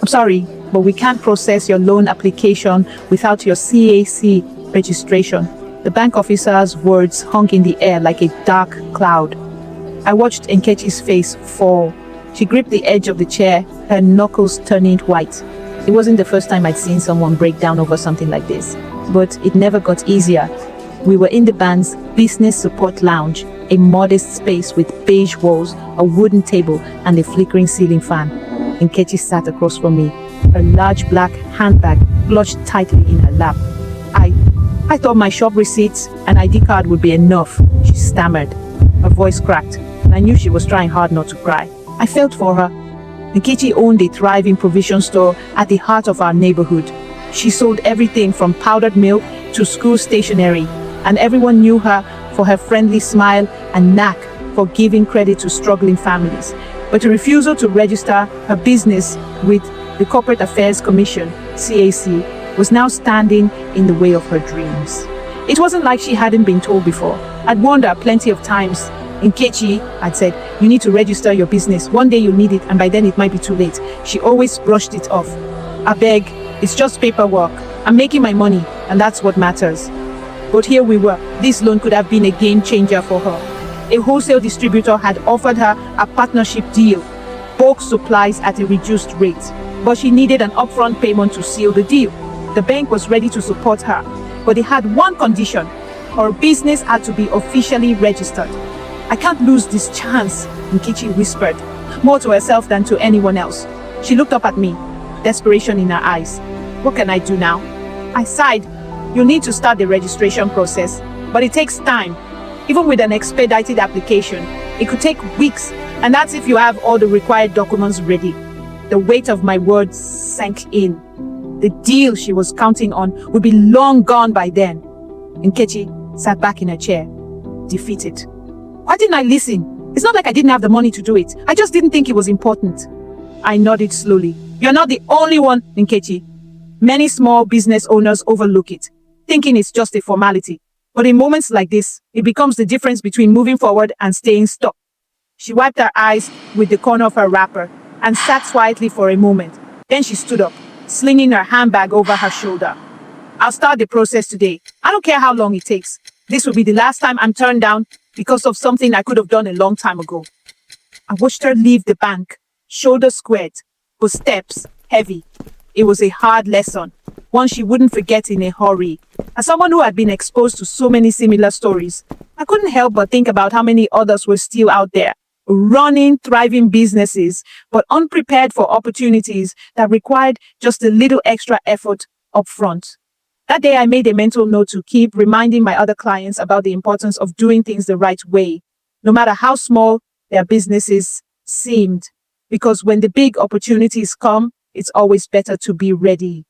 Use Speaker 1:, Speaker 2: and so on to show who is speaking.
Speaker 1: I'm sorry, but we can't process your loan application without your CAC registration. The bank officer's words hung in the air like a dark cloud. I watched Nkechi's face fall. She gripped the edge of the chair, her knuckles turning white. It wasn't the first time I'd seen someone break down over something like this, but it never got easier. We were in the bank's business support lounge, a modest space with beige walls, a wooden table, and a flickering ceiling fan. Nkechi sat across from me, her large black handbag clutched tightly in her lap. I thought my shop receipts and ID card would be enough, she stammered. Her voice cracked, and I knew she was trying hard not to cry. I felt for her. Nkechi owned a thriving provision store at the heart of our neighborhood. She sold everything from powdered milk to school stationery, and everyone knew her for her friendly smile and knack for giving credit to struggling families. But a refusal to register her business with the Corporate Affairs Commission, CAC, was now standing in the way of her dreams. It wasn't like she hadn't been told before. I'd warned her plenty of times. Nkechi, I'd said, you need to register your business. One day you'll need it, and by then it might be too late. She always brushed it off. I beg, it's just paperwork. I'm making my money, and that's what matters. But here we were. This loan could have been a game changer for her. A wholesale distributor had offered her a partnership deal, bulk supplies at a reduced rate. But she needed an upfront payment to seal the deal. The bank was ready to support her, but it had one condition. Her business had to be officially registered. I can't lose this chance, Nkechi whispered, more to herself than to anyone else. She looked up at me, desperation in her eyes. What can I do now? I sighed. You'll need to start the registration process, but it takes time. Even with an expedited application, it could take weeks, and that's if you have all the required documents ready. The weight of my words sank in. The deal she was counting on would be long gone by then. Nkechi sat back in her chair, defeated. Why didn't I listen? It's not like I didn't have the money to do it. I just didn't think it was important. I nodded slowly. You're not the only one, Nkechi. Many small business owners overlook it, thinking it's just a formality. But in moments like this, it becomes the difference between moving forward and staying stuck. She wiped her eyes with the corner of her wrapper and sat quietly for a moment. Then she stood up, slinging her handbag over her shoulder. I'll start the process today. I don't care how long it takes. This will be the last time I'm turned down because of something I could have done a long time ago. I watched her leave the bank, shoulders squared, her steps heavy. It was a hard lesson, one she wouldn't forget in a hurry. As someone who had been exposed to so many similar stories, I couldn't help but think about how many others were still out there, running, thriving businesses, but unprepared for opportunities that required just a little extra effort up front. That day, I made a mental note to keep reminding my other clients about the importance of doing things the right way, no matter how small their businesses seemed. Because when the big opportunities come, it's always better to be ready.